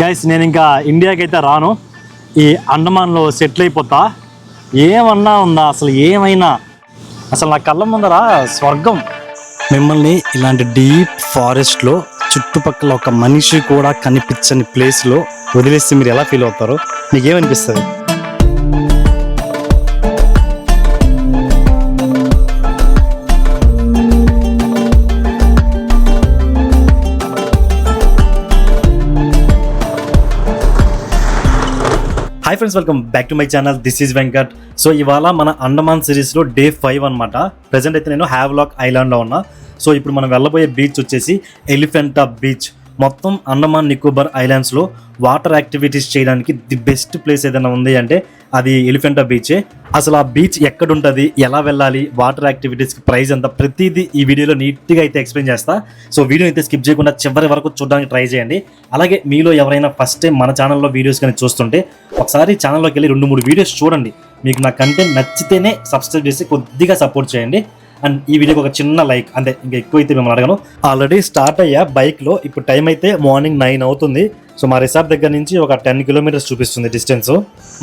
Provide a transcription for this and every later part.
Guys నేను ఇంకా ఇండియాకి అయితే రాను, ఈ అండమాన్లో సెటిల్ అయిపోతా. ఏమన్నా ఉందా అసలు, ఏమైనా అసలు నా కళ్ళ ముందర స్వర్గం. మిమ్మల్ని ఇలాంటి డీప్ ఫారెస్ట్లో చుట్టుపక్కల ఒక మనిషి కూడా కనిపించని ప్లేస్లో వదిలేస్తే మీరు ఎలా ఫీల్ అవుతారు? మీకేమనిపిస్తుంది? Hi friends, welcome back to my channel. This is Venkat. So ఇవాళ మన అండమాన్ సిరీస్లో డే 5 అనమాట. ప్రజెంట్ అయితే నేను హ్యావ్లాక్ ఐలాండ్లో ఉన్నా. సో ఇప్పుడు మనం వెళ్ళబోయే బీచ్ వచ్చేసి ఎలిఫెంటా బీచ్. మొత్తం అండమాన్ నికోబార్ ఐలాండ్స్లో వాటర్ యాక్టివిటీస్ చేయడానికి ది బెస్ట్ ప్లేస్ ఏదైనా ఉంది అంటే అది ఎలిఫెంటా బీచే. అసలు ఆ బీచ్ ఎక్కడుంటుంది, ఎలా వెళ్ళాలి, వాటర్ యాక్టివిటీస్కి ప్రైస్ ఎంత, ప్రతిదీ ఈ వీడియోలో నీట్గా అయితే ఎక్స్ప్లెయిన్ చేస్తా. సో వీడియో అయితే స్కిప్ చేయకుండా చివరి వరకు చూడడానికి ట్రై చేయండి. అలాగే మీలో ఎవరైనా ఫస్ట్ టైం మన ఛానల్లో వీడియోస్ కానీ చూస్తుంటే ఒకసారి ఛానల్లోకి వెళ్ళి 2-3 వీడియోస్ చూడండి. మీకు నా కంటెంట్ నచ్చితేనే సబ్స్క్రైబ్ చేసి కొద్దిగా సపోర్ట్ చేయండి. అండ్ ఈ వీడియోకి ఒక చిన్న లైక్, అంతే. ఇంకా ఎక్కువ అయితే మిమ్మల్ని అడగను. ఆల్రెడీ స్టార్ట్ అయ్యా బైక్లో. ఇప్పుడు టైం అయితే మార్నింగ్ 9 అవుతుంది. సో మా రిసార్ట్ దగ్గర నుంచి ఒక 10 కిలోమీటర్స్ చూపిస్తుంది డిస్టెన్స్.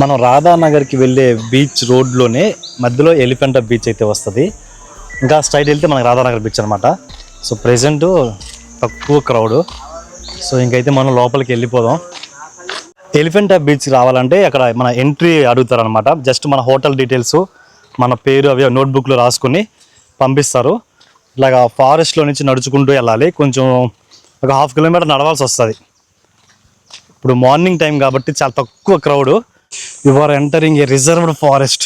మనం రాధానగర్కి వెళ్ళే బీచ్ రోడ్లోనే మధ్యలో ఎలిఫెంటా బీచ్ అయితే వస్తుంది. ఇంకా స్ట్రైట్ వెళ్తే మనకు రాధానగర్ బీచ్ అనమాట. సో ప్రెజెంట్ తక్కువ క్రౌడ్. సో ఇంకైతే మనం లోపలికి వెళ్ళిపోదాం. ఎలిఫెంటా బీచ్ రావాలంటే అక్కడ మన ఎంట్రీ అడుగుతారనమాట. జస్ట్ మన హోటల్ డీటెయిల్స్, మన పేరు అవి నోట్బుక్లో రాసుకుని పంపిస్తారు. ఇలాగా ఫారెస్ట్లో నుంచి నడుచుకుంటూ వెళ్ళాలి. కొంచెం ఒక 1/2 కిలోమీటర్ నడవాల్సి వస్తుంది. ఇప్పుడు మార్నింగ్ టైం కాబట్టి చాలా తక్కువ crowd. You are entering a reserved forest.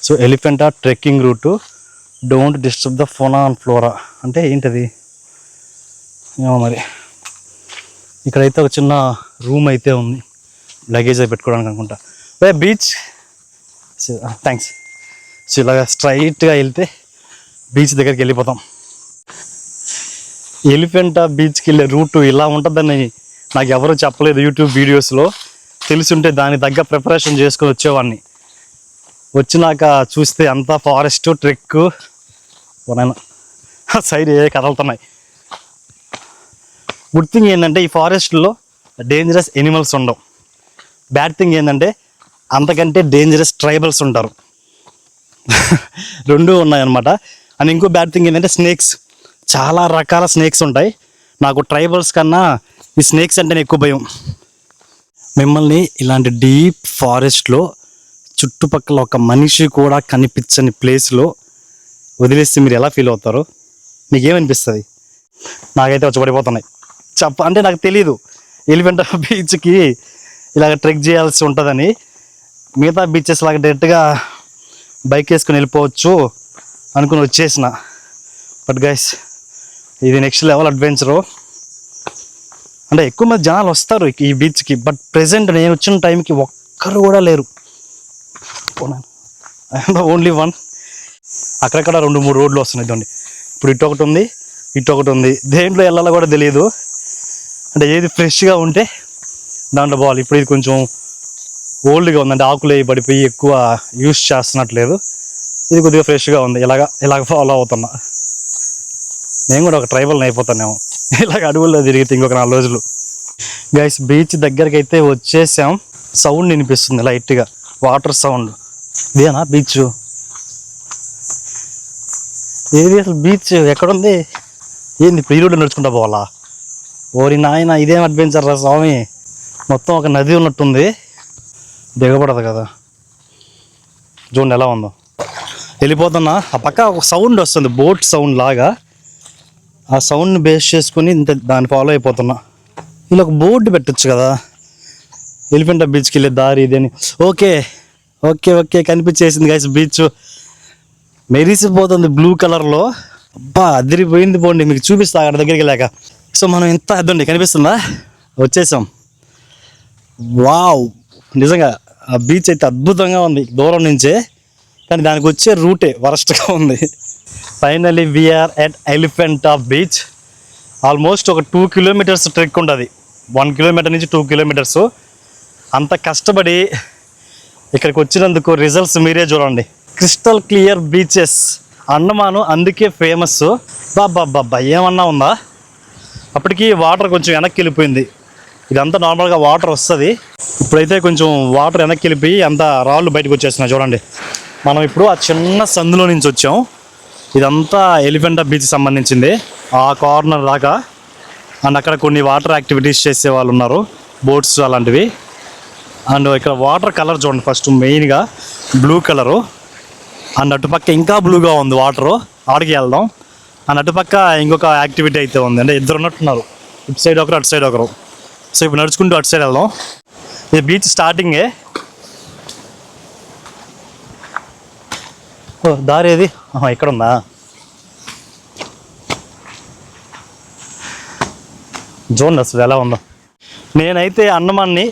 So Elephanta trekking route, don't disturb the fauna and flora అంటే ఏంటది ఏమో మరి. ఇక్కడైతే ఒక చిన్న రూమ్ అయితే ఉంది, లగేజ్ అయి పెట్టుకోవడానికి అనుకుంటా. Beach thanks. సో ఇలాగ స్ట్రైట్గా వెళ్తే బీచ్ దగ్గరికి వెళ్ళిపోతాం. ఎలిఫెంటా బీచ్కి వెళ్ళే రూటు ఇలా ఉంటుందని నాకు ఎవరు చెప్పలేదు యూట్యూబ్ వీడియోస్లో. తెలుసుంటే దానికి తగ్గ ప్రిపరేషన్ చేసుకొని వచ్చేవాడిని. వచ్చినాక చూస్తే అంతా ఫారెస్ట్ ట్రెక్, సైడ్ ఏ కదలుతున్నాయి. గుడ్ థింగ్ ఏంటంటే ఈ ఫారెస్ట్లో డేంజరస్ ఎనిమల్స్ ఉండవు. బ్యాడ్ థింగ్ ఏంటంటే అంతకంటే డేంజరస్ ట్రైబల్స్ ఉంటారు. రెండూ ఉన్నాయన్నమాట. అండ్ ఇంకో బ్యాడ్ థింగ్ ఏంటంటే స్నేక్స్, చాలా రకాల స్నేక్స్ ఉంటాయి. నాకు ట్రైబల్స్ కన్నా ఈ స్నేక్స్ అంటేనే ఎక్కువ భయం. మిమ్మల్ని ఇలాంటి డీప్ ఫారెస్ట్లో చుట్టుపక్కల ఒక మనిషి కూడా కనిపించని ప్లేస్లో వదిలేస్తే మీరు ఎలా ఫీల్ అవుతారు? మీకేమనిపిస్తుంది? నాకైతే వచ్చి అంటే నాకు తెలీదు ఎలిఫెంటా బీచ్కి ఇలాగ ట్రెక్ చేయాల్సి ఉంటుందని. మిగతా బీచెస్ లాగా డైరెక్ట్గా బైక్ వేసుకొని వెళ్ళిపోవచ్చు అనుకుని వచ్చేసిన. బట్ గైస్ ఇది నెక్స్ట్ లెవెల్ అడ్వెంచరు. అంటే ఎక్కువ మంది జనాలు వస్తారు ఈ బీచ్కి. బట్ ప్రెజెంట్ నేను వచ్చిన టైంకి ఒక్కరు కూడా లేరు. Only one. అక్కడక్కడ 2-3 రోడ్లు వస్తున్నాయి చూడండి. ఇప్పుడు ఇటు ఒకటి ఉంది, ఇటు ఒకటి ఉంది. దేంట్లో వెళ్ళాలో కూడా తెలియదు. అంటే ఏది ఫ్రెష్గా ఉంటే దాంట్లో పోవాలి. ఇప్పుడు ఇది కొంచెం ఓల్డ్గా ఉంది, అంటే ఆకులు పడిపోయి ఎక్కువ యూస్ చేస్తున్నట్లేదు. ఇది కొద్దిగా ఫ్రెష్గా ఉంది. ఇలాగ ఫాలో అవుతున్నా. నేను కూడా ఒక ట్రైబల్ని అయిపోతానేమో ఇలాగ అడవుల్లో తిరిగితే ఇంకొక 4 రోజులు. గైస్ బీచ్ దగ్గరికి అయితే వచ్చేసాం. సౌండ్ వినిపిస్తుంది లైట్గా, వాటర్ సౌండ్. ఇదేనా బీచ్? ఏది అసలు బీచ్ ఎక్కడుంది? ఏంది ఇప్పుడు ఈ రోడ్డు నడుచుకుంటా పోవాలా? ఓరి నాయన, ఇదేం అడ్వెంచర్ రా స్వామి. మొత్తం ఒక నది ఉన్నట్టుంది, దిగబడదు కదా. చూడండి ఎలా ఉందో. వెళ్ళిపోతున్నా. ఆ పక్క ఒక సౌండ్ వస్తుంది, బోట్ సౌండ్ లాగా. ఆ సౌండ్ని బేస్ చేసుకుని దాన్ని ఫాలో అయిపోతున్నా. ఇలా ఒక బోర్డు పెట్టచ్చు కదా, ఎలిఫెంటా బీచ్కి వెళ్ళే దారి ఇదేని. ఓకే ఓకే ఓకే కనిపించేసింది గైస్ బీచ్. మెరిసిపోతుంది బ్లూ కలర్లో. అబ్బా అదిరిపోయింది. పోండి మీకు చూపిస్తా అక్కడ దగ్గరికి వెళ్ళాక. సో మనం ఎంత అద్దండి, కనిపిస్తుందా? వచ్చేసాం. వావ్, నిజంగా ఆ బీచ్ అయితే అద్భుతంగా ఉంది దూరం నుంచే. కానీ దానికి వచ్చే రూటే వరస్ట్గా ఉంది. Finally we're at Elephanta beach. Almost ఒక 2 కిలోమీటర్స్ ట్రెక్ ఉంటుంది. 1 కిలోమీటర్ నుంచి 2 కిలోమీటర్స్. అంత కష్టపడి ఇక్కడికి వచ్చినందుకు రిజల్ట్స్ మీరే చూడండి. Crystal clear beaches. అండమాను అందుకే ఫేమస్. బాబా ఏమన్నా ఉందా? అప్పటికి వాటర్ కొంచెం వెనక్కి వెళ్ళిపోయింది. ఇదంతా నార్మల్గా వాటర్ వస్తుంది, ఇప్పుడైతే కొంచెం వాటర్ వెనక్కి వెళ్ళిపోయి అంతా రాళ్ళు బయటకు వచ్చేస్తున్నాయి. చూడండి, మనం ఇప్పుడు ఆ చిన్న సందులో నుంచి వచ్చాం. ఇదంతా ఎలిఫెంటా బీచ్ సంబంధించింది, ఆ కార్నర్ దాకా. అండ్ అక్కడ కొన్ని వాటర్ యాక్టివిటీస్ చేసే వాళ్ళు ఉన్నారు, బోట్స్ అలాంటివి. అండ్ ఇక్కడ వాటర్ కలర్ చూడండి, ఫస్ట్ మెయిన్గా బ్లూ కలరు. అండ్ అటుపక్క ఇంకా బ్లూగా ఉంది వాటరు, ఆడికి వెళ్దాం. అండ్ అటుపక్క ఇంకొక యాక్టివిటీ అయితే ఉంది, అంటే ఇద్దరు ఉన్నట్టున్నారు, ఇటు సైడ్ ఒకరు అటు సైడ్ ఒకరు. సో ఇప్పుడు నడుచుకుంటూ అటు సైడ్ వెళ్దాం. ఇది బీచ్ స్టార్టింగే. దారి ఏది? ఇక్కడ ఉందా? చూడండి అసలు ఎలా ఉందో. నేనైతే అండమాన్ని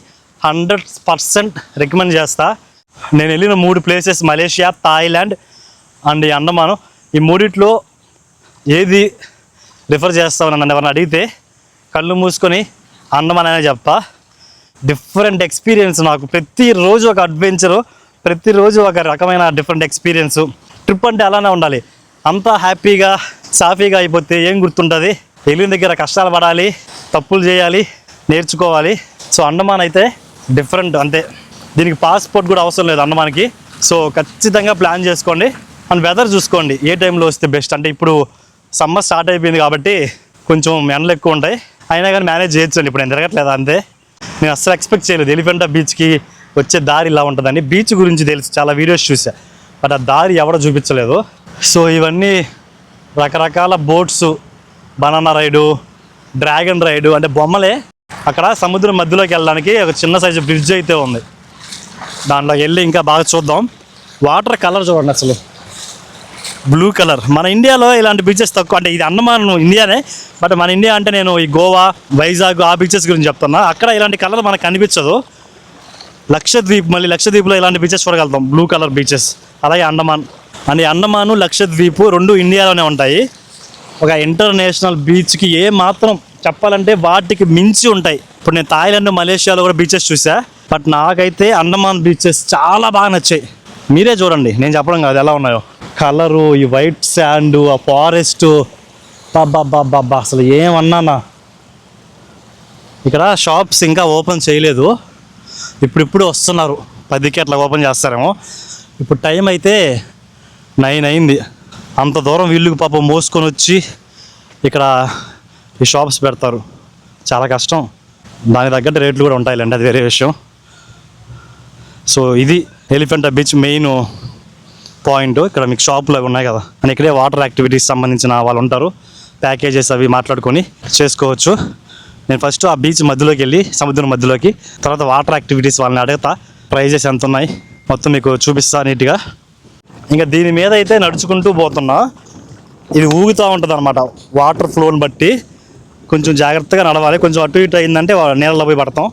100% రికమెండ్ చేస్తా. నేను వెళ్ళిన 3 ప్లేసెస్ మలేషియా, థాయిలాండ్ అండ్ ఈ అండమాను. ఈ మూడిట్లో ఏది రిఫర్ చేస్తామని నన్ను ఎవరిని అడిగితే కళ్ళు మూసుకొని అండమాన్ అనే చెప్తా. డిఫరెంట్ ఎక్స్పీరియన్స్, నాకు ప్రతిరోజు ఒక అడ్వెంచరు, ప్రతిరోజు ఒక రకమైన డిఫరెంట్ ఎక్స్పీరియన్సు. ట్రిప్ అంటే అలానే ఉండాలి, అంతా హ్యాపీగా సాఫీగా అయిపోతే ఏం గుర్తుంటుంది? వెళ్ళిన దగ్గర కష్టాలు పడాలి, తప్పులు చేయాలి, నేర్చుకోవాలి. సో అండమాన్ అయితే డిఫరెంట్ అంతే. దీనికి పాస్పోర్ట్ కూడా అవసరం లేదు అండమాన్కి. సో ఖచ్చితంగా ప్లాన్ చేసుకోండి. అండ్ వెదర్ చూసుకోండి, ఏ టైంలో వస్తే బెస్ట్. అంటే ఇప్పుడు సమ్మర్ స్టార్ట్ అయిపోయింది కాబట్టి కొంచెం ఎండలు ఎక్కువ ఉంటాయి, అయినా కానీ మేనేజ్ చేయొచ్చండి. ఇప్పుడు నేను తిరగట్లేదు అంతే. నేను అస్సలు ఎక్స్పెక్ట్ చేయలేదు ఎలిఫెంటా బీచ్కి వచ్చే దారి ఇలా ఉంటుందని. బీచ్ గురించి తెలుసు, చాలా వీడియోస్ చూసా, బట్ ఆ దారి ఎవడో చూపించలేదు. సో ఇవన్నీ రకరకాల boats, banana ride, dragon ride, అంటే బొమ్మలే. అక్కడ సముద్రం మధ్యలోకి వెళ్ళడానికి ఒక చిన్న సైజు బ్రిడ్జ్ అయితే ఉంది, దాంట్లోకి వెళ్ళి ఇంకా బాగా చూద్దాం. వాటర్ కలర్ చూడండి అసలు, బ్లూ కలర్. మన ఇండియాలో ఇలాంటి బీచెస్ తక్కువ. అంటే ఇది అండమాన్ ఇండియానే, బట్ మన ఇండియా అంటే నేను ఈ గోవా, వైజాగ్ ఆ బీచెస్ గురించి చెప్తున్నా. అక్కడ ఇలాంటి కలర్ మనకు కనిపించదు. లక్షద్వీప్, మళ్ళీ లక్షద్వీప్లో ఇలాంటి బీచెస్ చూడగలుగుతాం, బ్లూ కలర్ బీచెస్. అలాగే అండమాన్. అండ్ అండమాను, లక్షద్వీపు రెండు ఇండియాలోనే ఉంటాయి. ఒక ఇంటర్నేషనల్ బీచ్కి ఏ మాత్రం చెప్పాలంటే వాటికి మించి ఉంటాయి. ఇప్పుడు నేను థాయిలాండ్, మలేషియాలో కూడా బీచెస్ చూసా, బట్ నాకైతే అండమాన్ బీచెస్ చాలా బాగా నచ్చాయి. మీరే చూడండి, నేను చెప్పడం కాదు, ఎలా ఉన్నాయో కలరు, ఈ వైట్ శాండ్, ఆ ఫారెస్ట్, బాబా అసలు ఏమన్నానా. ఇక్కడ షాప్స్ ఇంకా ఓపెన్ చేయలేదు, ఇప్పుడిప్పుడు వస్తున్నారు, 10కి అట్లా ఓపెన్ చేస్తారేమో. ఇప్పుడు టైం అయితే 9 అయింది. అంత దూరం వీళ్ళకి పాపం మోసుకొని వచ్చి ఇక్కడ ఈ షాప్స్ పెడతారు, చాలా కష్టం. దానికి తగ్గట్టు రేట్లు కూడా ఉంటాయిలేండి, అది వేరే విషయం. సో ఇది ఎలిఫెంటా బీచ్ మెయిన్ పాయింట్. ఇక్కడ మీకు షాపులు అవి ఉన్నాయి కదా, అని ఇక్కడే వాటర్ యాక్టివిటీస్ సంబంధించిన వాళ్ళు ఉంటారు, ప్యాకేజెస్ అవి మాట్లాడుకొని చేసుకోవచ్చు. నేను ఫస్ట్ ఆ బీచ్ మధ్యలోకి వెళ్ళి, సముద్రం మధ్యలోకి, తర్వాత వాటర్ యాక్టివిటీస్ వాళ్ళని అడుగుతా, ప్రైజెస్ ఎంత ఉన్నాయి మొత్తం మీకు చూపిస్తా నీట్గా. ఇంకా దీని మీద అయితే నడుచుకుంటూ పోతున్నా, ఇది ఊగుతూ ఉంటుంది అనమాట వాటర్ ఫ్లోని బట్టి. కొంచెం జాగ్రత్తగా నడవాలి, కొంచెం అటు ఇటు అయిందంటే నీళ్ళలో పోయి పడతాం.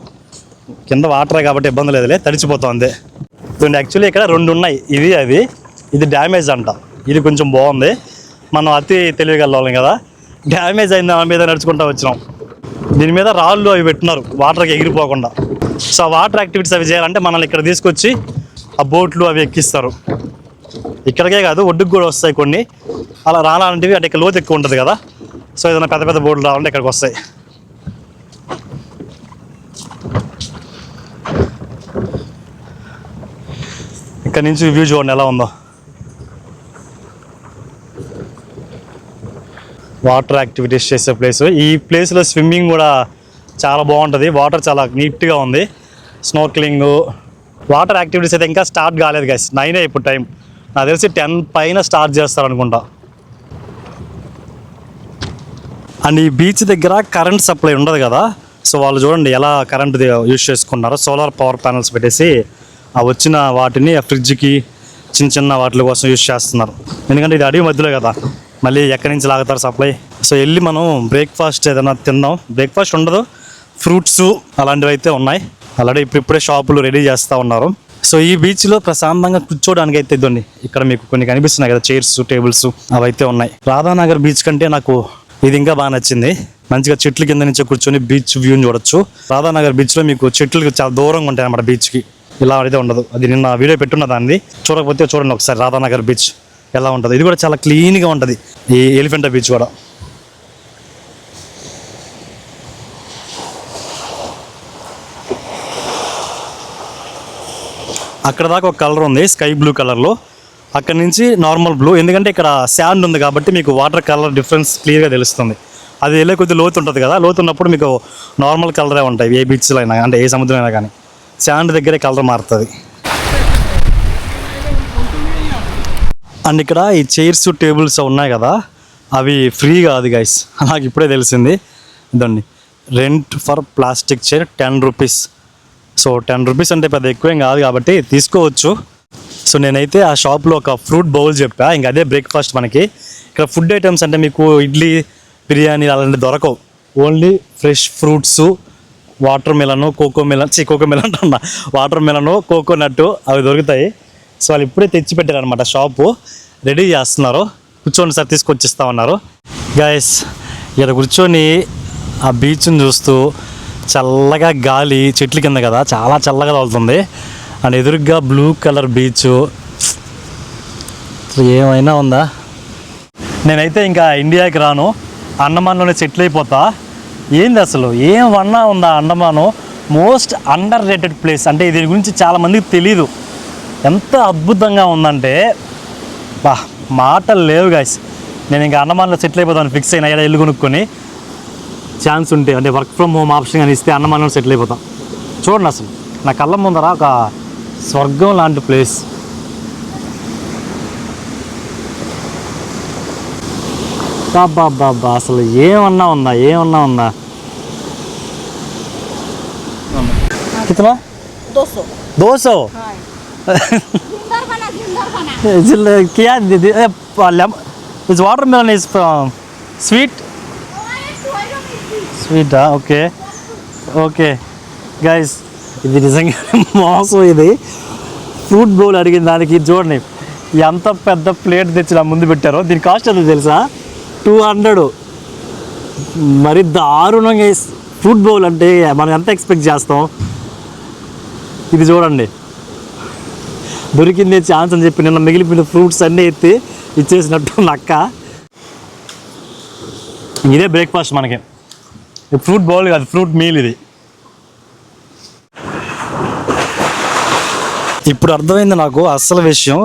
కింద వాటరే కాబట్టి ఇబ్బంది లేదులే, తడిచిపోతాం అంతే. యాక్చువల్లీ ఇక్కడ 2 ఉన్నాయి, ఇది డ్యామేజ్ అంట, ఇది కొంచెం బాగుంది. మనం అతి తెలియగలం కదా, డ్యామేజ్ అయిన దాని మీద నడుచుకుంటూ వచ్చినాం. దీని మీద రాళ్ళు అవి పెట్టినారు వాటర్కి ఎగిరిపోకుండా. సో ఆ వాటర్ యాక్టివిటీస్ అవి చేయాలంటే మనల్ని ఇక్కడ తీసుకొచ్చి ఆ బోట్లు అవి ఎక్కిస్తారు. ఇక్కడికే కాదు, ఒడ్డుకు కూడా వస్తాయి కొన్ని. అలా రాలాంటివి అంటే ఇక్కడ లోతు ఎక్కువ ఉంటుంది కదా, సో ఏదైనా పెద్ద పెద్ద బోట్లు రావాలంటే ఇక్కడికి వస్తాయి. ఇక్కడ నుంచి వ్యూ చూడండి ఎలా ఉందో. వాటర్ యాక్టివిటీస్ చేసే ప్లేస్. ఈ ప్లేస్లో స్విమ్మింగ్ కూడా చాలా బాగుంటుంది, వాటర్ చాలా నీట్గా ఉంది. స్నోర్కెలింగ్, వాటర్ యాక్టివిటీస్ అయితే ఇంకా స్టార్ట్ కాలేదు గైస్, 9 ఇప్పుడు టైం. నాకు తెలిసి 10 పైన స్టార్ట్ చేస్తారు అనుకుంటా. అండ్ ఈ బీచ్ దగ్గర కరెంట్ సప్లై ఉండదు కదా, సో వాళ్ళు చూడండి ఎలా కరెంట్ యూజ్ చేసుకున్నారో. సోలార్ పవర్ ప్యానల్స్ పెట్టేసి ఆ వచ్చిన వాటిని ఆ ఫ్రిడ్జ్కి, చిన్న చిన్న వాటి కోసం యూజ్ చేస్తున్నారు. ఎందుకంటే ఇది అడవి మధ్యలో కదా, మళ్ళీ ఎక్కడి నుంచి లాగుతారు సప్లై. సో వెళ్ళి మనం బ్రేక్ఫాస్ట్ ఏదైనా తిందాం. బ్రేక్ఫాస్ట్ ఉండదు, ఫ్రూట్స్ అలాంటివి అయితే ఉన్నాయి. ఆల్రెడీ ఇప్పుడే షాపులు రెడీ చేస్తూ ఉన్నారు. సో ఈ బీచ్లో ప్రశాంతంగా కూర్చోడానికి అయితే ఇదండి, ఇక్కడ మీకు కొన్ని కనిపిస్తున్నాయి కదా, చైర్స్, టేబుల్స్ అవి అయితే ఉన్నాయి. రాధానగర్ బీచ్ కంటే నాకు ఇది ఇంకా బాగా నచ్చింది. మంచిగా చెట్ల కింద నుంచి కూర్చొని బీచ్ వ్యూని చూడొచ్చు. రాధానగర్ బీచ్లో మీకు చెట్లు చాలా దూరంగా ఉంటాయి అన్నమాట బీచ్కి, ఇలా అయితే ఉండదు. అది నిన్న వీడియో పెట్టున్న దాన్ని చూడకపోతే చూడండి ఒకసారి రాధానగర్ బీచ్ ఎలా ఉంటుంది. ఇది కూడా చాలా క్లీన్గా ఉంటుంది, ఈ ఎలిఫెంటా బీచ్ కూడా. అక్కడ దాకా ఒక కలర్ ఉంది స్కై బ్లూ కలర్లో, అక్కడ నుంచి నార్మల్ బ్లూ. ఎందుకంటే ఇక్కడ శాండ్ ఉంది కాబట్టి మీకు వాటర్ కలర్ డిఫరెన్స్ క్లియర్గా తెలుస్తుంది. అది వెళ్ళే కొద్దిగా లోతు ఉంటుంది కదా, లోతు ఉన్నప్పుడు మీకు నార్మల్ కలరే ఉంటాయి ఏ బీచ్లో అయినా, అంటే ఏ సముద్రం అయినా కానీ. శాండ్ దగ్గరే కలర్ మారుతుంది. అండ్ ఇక్కడ ఈ చైర్స్ టేబుల్స్ ఉన్నాయి కదా, అవి ఫ్రీ కాదు గైస్, నాకు ఇప్పుడే తెలిసింది. ఇదండి, rent for plastic chair 10 rupees. So 10 rupees అంటే పెద్ద ఎక్కువేం కాదు కాబట్టి తీసుకోవచ్చు. సో నేనైతే ఆ షాప్లో ఒక ఫ్రూట్ బౌల్ చెప్పా, ఇంకా అదే బ్రేక్ఫాస్ట్ మనకి. ఇక్కడ ఫుడ్ ఐటమ్స్ అంటే మీకు ఇడ్లీ, బిర్యానీ అలాంటివి దొరకవు. Only fresh fruits, watermelon, కోకో మిలన్ అన్న వాటర్ మిలను, కోకోనట్ అవి దొరుకుతాయి. సో వాళ్ళు ఇప్పుడే తెచ్చి పెట్టారనమాట, షాపు రెడీ చేస్తున్నారు. కూర్చోండి సార్ తీసుకొచ్చిస్తామన్నారు. గైస్ ఇక్కడ కూర్చొని ఆ బీచ్ని చూస్తూ చల్లగా గాలి, చెట్ల కింద కదా చాలా చల్లగా తగులుతుంది. అండ్ ఎదురుగా బ్లూ కలర్ బీచ్. ఏమైనా ఉందా? నేనైతే ఇంకా ఇండియాకి రాను, అండమాన్లోనే సెటిల్ అయిపోతా. ఏంది అసలు ఏమన్నా ఉందా Andaman? Most under rated place. అంటే దీని గురించి చాలామందికి తెలీదు. ఎంత అద్భుతంగా ఉందంటే మాటలు లేవు గాయస్. నేను ఇంకా అండమాన్లో సెటిల్ అయిపోతాను ఫిక్స్ అయినా. ఇలా ఇల్లు కొనుక్కొని ఛాన్స్ ఉంటే, అంటే వర్క్ ఫ్రమ్ హోమ్ ఆప్షన్ కానీ ఇస్తే అండమాన్లో సెటిల్ అయిపోతాం. చూడండి అసలు నా కళ్ళ ముందర ఒక స్వర్గం లాంటి ప్లేస్. బాబా అసలు ఏమన్నా ఉందా? कितना 200 क्या दीदी? इस watermelon is sweet okay guys, ఇది నిజంగా మోసం. ఇది ఫ్రూట్ బౌల్ అడిగిన దానికి చూడండి ఎంత పెద్ద ప్లేట్ తెచ్చి నా ముందు పెట్టారో. దీని కాస్ట్ ఎంత తెలుసా? 200. మరి దారుణంగా. ఫ్రూట్ బౌల్ అంటే మనం ఎంత ఎక్స్పెక్ట్ చేస్తాం. ఇది చూడండి, దొరికిందే ఛాన్స్ అని చెప్పి నిన్న మిగిలిపోయిన ఫ్రూట్స్ అన్నీ ఎత్తి ఇచ్చేసినట్టు నక్క. ఇదే బ్రేక్ఫాస్ట్ మనకి. ఫ్రూట్ బౌల్ కాదు, ఫ్రూట్ మీల్ ఇది. ఇప్పుడు అర్థమైంది నాకు అసలు విషయం.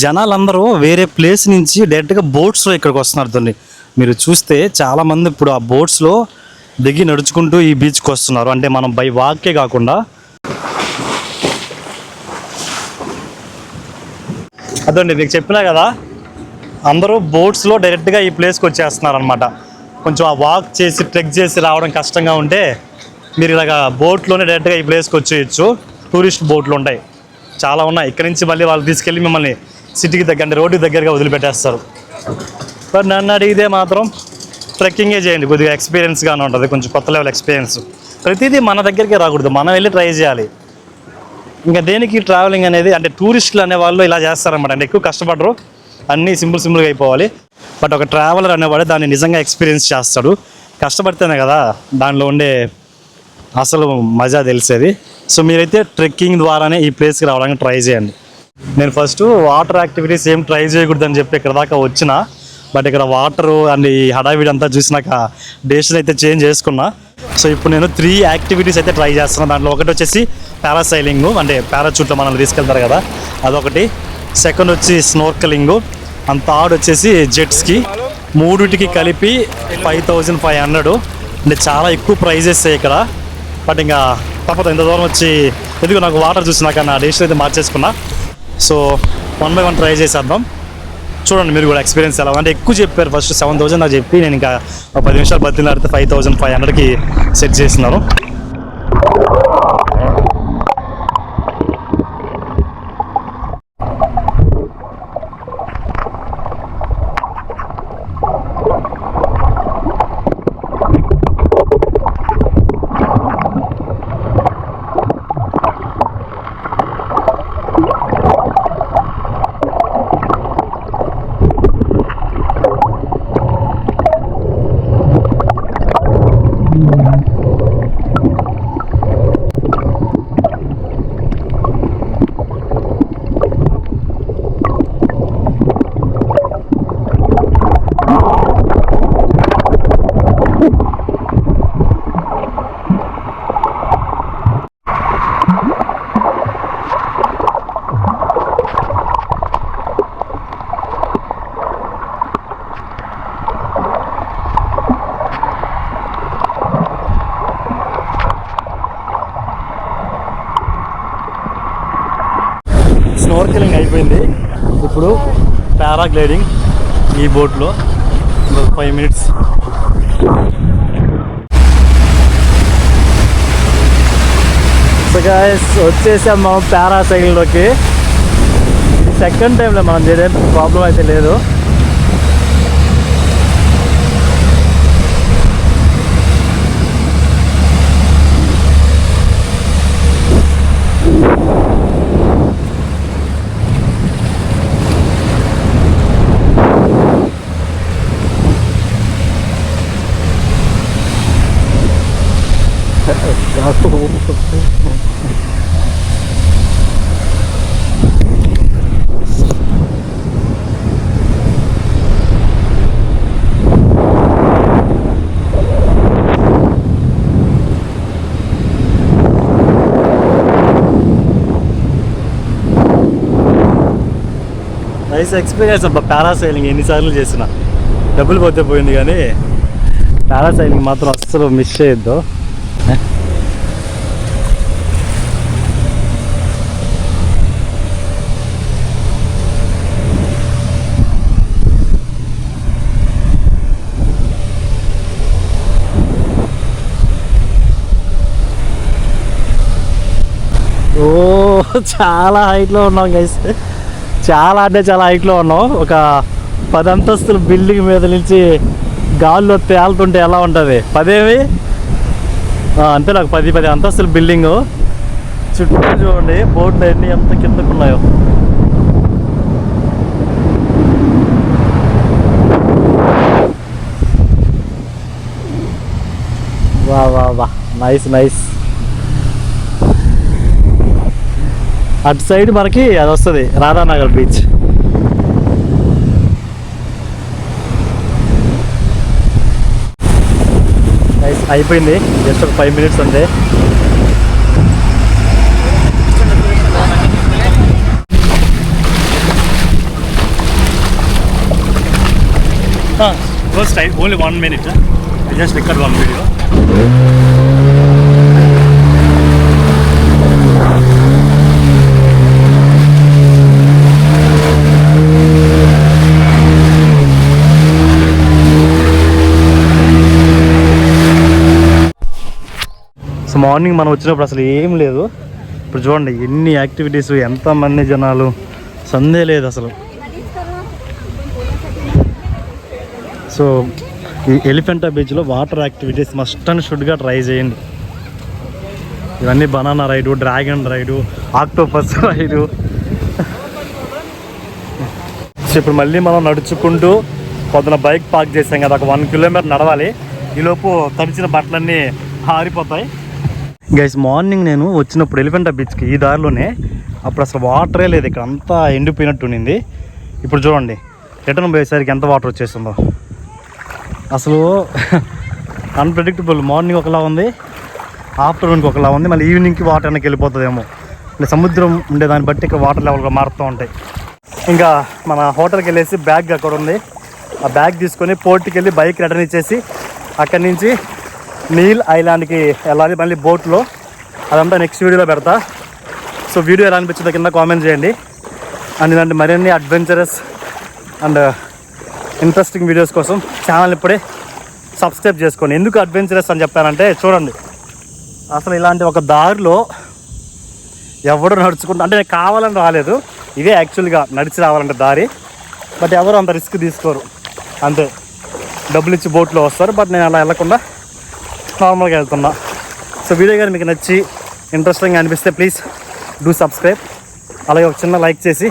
జనాలందరూ వేరే ప్లేస్ నుంచి డైరెక్ట్గా బోట్స్లో ఇక్కడికి వస్తున్నారు. తల్లి మీరు చూస్తే చాలామంది ఇప్పుడు ఆ బోట్స్లో దిగి నడుచుకుంటూ ఈ బీచ్కి వస్తున్నారు. అంటే మనం బై వాకే కాకుండా. అదండి మీకు చెప్పినా కదా, అందరూ బోట్స్లో డైరెక్ట్గా ఈ ప్లేస్కి వచ్చేస్తున్నారు అనమాట. కొంచెం ఆ వాక్ చేసి ట్రెక్ చేసి రావడం కష్టంగా ఉంటే మీరు ఇలాగ బోట్లోనే డైరెక్ట్గా ఈ ప్లేస్కి వచ్చేయచ్చు. టూరిస్ట్ బోట్లు ఉంటాయి, చాలా ఉన్నాయి. ఇక్కడ నుంచి మళ్ళీ వాళ్ళు తీసుకెళ్ళి మిమ్మల్ని సిటీకి దగ్గర, అంటే రోడ్డుకి దగ్గరగా వదిలిపెట్టేస్తారు. బట్ నన్ను అడిగితే మాత్రం ట్రెక్కింగే చేయండి, కొద్దిగా ఎక్స్పీరియన్స్గానే ఉంటుంది, కొంచెం కొత్త లెవెల్ ఎక్స్పీరియన్స్. ప్రతిదీ మన దగ్గరికి రాకూడదు, మనం వెళ్ళి ట్రై చేయాలి. ఇంకా దేనికి ట్రావెలింగ్ అనేది, అంటే టూరిస్టులు అనేవాళ్ళు ఇలా చేస్తారన్నమాట. అంటే ఎక్కువ కష్టపడరు, అన్నీ సింపుల్గా అయిపోవాలి. బట్ ఒక ట్రావెలర్ అనేవాడు దాన్ని నిజంగా ఎక్స్పీరియన్స్ చేస్తాడు. కష్టపడితేనే కదా దానిలో ఉండే అసలు మజా తెలిసేది. సో మీరైతే ట్రెక్కింగ్ ద్వారానే ఈ ప్లేస్కి రావడానికి ట్రై చేయండి. నేను ఫస్ట్ వాటర్ యాక్టివిటీస్ ఏం ట్రై చేయకూడదని చెప్పి ఇక్కడ దాకా వచ్చిన. బట్ ఇక్కడ వాటరు అండ్ ఈ హడావిడి అంతా చూసినాక డెసిషన్ అయితే చేంజ్ చేసుకున్నా. సో ఇప్పుడు నేను 3 యాక్టివిటీస్ అయితే ట్రై చేస్తున్నాను. దాంట్లో ఒకటి వచ్చేసి పారాసైలింగ్, అంటే పారాచూట్లో మనల్ని తీసుకెళ్తారు కదా అదొకటి. సెకండ్ వచ్చి స్నోర్కలింగ్, అండ్ థర్డ్ వచ్చేసి జెట్స్కి. మూడిటికి కలిపి 5500. అంటే చాలా ఎక్కువ ప్రైజెస్ ఇక్కడ. బట్ ఇంకా తప్పదు, ఇంత దూరం వచ్చి ఎందుకు నాకు వాటర్ చూసినాక నా డెసిషన్ అయితే మార్చేసుకున్నా. సో 1 by 1 ట్రై చేసేద్దాం. చూడండి మీరు కూడా ఎక్స్పీరియన్స్ ఎలా. అంటే ఎక్కువ చెప్పారు, ఫస్ట్ 7000 నాకు చెప్పి నేను ఇంకా 10 నిమిషాలు బతిలాడితే 5500కి సెట్ చేస్తున్నారు. సైక్లింగ్ అయిపోయింది. ఇప్పుడు పారాగ్లైడింగ్ ఈ బోట్లో 5 minutes. సో గైస్ వచ్చేసాం మనం పారాసైక్లింగ్లోకి. సెకండ్ టైంలో మనం చేసే ప్రాబ్లం అయితే లేదు. నైస్ ఎక్స్పీరియన్స్ అబ్బా పారాసైలింగ్. ఎన్నిసార్లు చేసిన డబ్బులు పోతే పోయింది, కానీ పారాసైలింగ్ మాత్రం అస్సలు మిస్ చేయొద్దు. ఓ చాలా హైట్లో ఉన్నాం గైస్, చాలా అంటే చాలా హైట్లో ఉన్నాం. ఒక 10 అంతస్తుల బిల్డింగ్ మీద నుంచి గాల్లో తేలుతుంటే ఎలా ఉంటుంది? 10 అంతే, నాకు 10 అంతస్తుల బిల్డింగు. చుట్టూ చూడండి బోట్లు అన్నీ ఎంత కిందకున్నాయో. వా వా వా, నైస్ నైస్. అటు సైడ్ మనకి అది వస్తుంది రాధానగర్ బీచ్. నైస్ అయిపోయింది, జస్ట్ ఒక 5 minutes అంతే. ఫస్ట్ ఓన్లీ 1 minute, జస్ట్ ఇక్కడ 1 video. సో మార్నింగ్ మనం వచ్చినప్పుడు అసలు ఏం లేదు. ఇప్పుడు చూడండి ఎన్ని యాక్టివిటీస్, ఎంతమంది జనాలు, సందే లేదు అసలు. సో ఈ ఎలిఫెంటా బీచ్లో వాటర్ యాక్టివిటీస్ మస్ట్ అండ్ షుడ్గా ట్రై చేయండి. ఇవన్నీ banana ride, dragon ride, octopus ride. So ఇప్పుడు మళ్ళీ మనం నడుచుకుంటూ పొద్దున బైక్ పార్క్ చేసాం కదా, ఒక 1 kilometer నడవాలి. ఈలోపు తడిచిన బట్టలన్నీ ఆరిపోతాయి. గైస్ మార్నింగ్ నేను వచ్చినప్పుడు ఎలిఫెంటా బీచ్కి ఈ దారిలోనే, అప్పుడు అసలు వాటరే లేదు, ఇక్కడ అంతా ఎండిపోయినట్టు ఉండింది. ఇప్పుడు చూడండి రిటర్న్ పోయేసరికి ఎంత వాటర్ వచ్చేస్తుందో. అసలు అన్ప్రెడిక్టబుల్. మార్నింగ్ ఒకలా ఉంది, ఆఫ్టర్నూన్కి ఒకలా ఉంది, మళ్ళీ ఈవినింగ్కి వాటర్ వెనక్కి వెళ్ళిపోతుందేమో. ఇలా సముద్రం ఉండేదాన్ని బట్టి ఇక్కడ వాటర్ లెవెల్గా మారుతూ ఉంటాయి. ఇంకా మన హోటల్కి వెళ్ళేసి బ్యాగ్ అక్కడ ఉంది, ఆ బ్యాగ్ తీసుకొని పోర్ట్కి వెళ్ళి బైక్ రిటర్న్ ఇచ్చేసి అక్కడి నుంచి నీల్ ఐలాండ్కి వెళ్ళాలి మళ్ళీ బోట్లో. అదంతా నెక్స్ట్ వీడియోలో పెడతా. సో వీడియో ఎలా అనిపించిందో కింద కామెంట్ చేయండి. అండ్ ఇలాంటి మరిన్ని అడ్వెంచరస్ అండ్ ఇంట్రెస్టింగ్ వీడియోస్ కోసం ఛానల్ ఇప్పుడే సబ్స్క్రైబ్ చేసుకోండి. ఎందుకు అడ్వెంచరస్ అని చెప్పానంటే చూడండి, అసలు ఇలాంటి ఒక దారిలో ఎవరు నడుచుకుంటా, అంటే నేను కావాలని రాలేదు, ఇదే యాక్చువల్గా నడిచి రావాలంటే దారి. బట్ ఎవరు అంత రిస్క్ తీసుకోరు, అంతే డబ్బులు ఇచ్చి బోట్లో వస్తారు. బట్ నేను అలా వెళ్ళకుండా నార్మల్గా వెళ్తున్నా. సో వీడియో కానీ మీకు నచ్చి ఇంట్రెస్టింగ్గా అనిపిస్తే ప్లీజ్ డూ సబ్స్క్రైబ్. అలాగే ఒక చిన్న లైక్ చేసి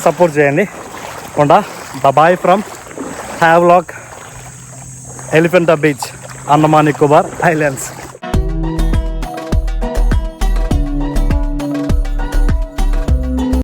సపోర్ట్ చేయండి. Konda boy from Havelock Elephanta beach, Andaman Nicobar islands.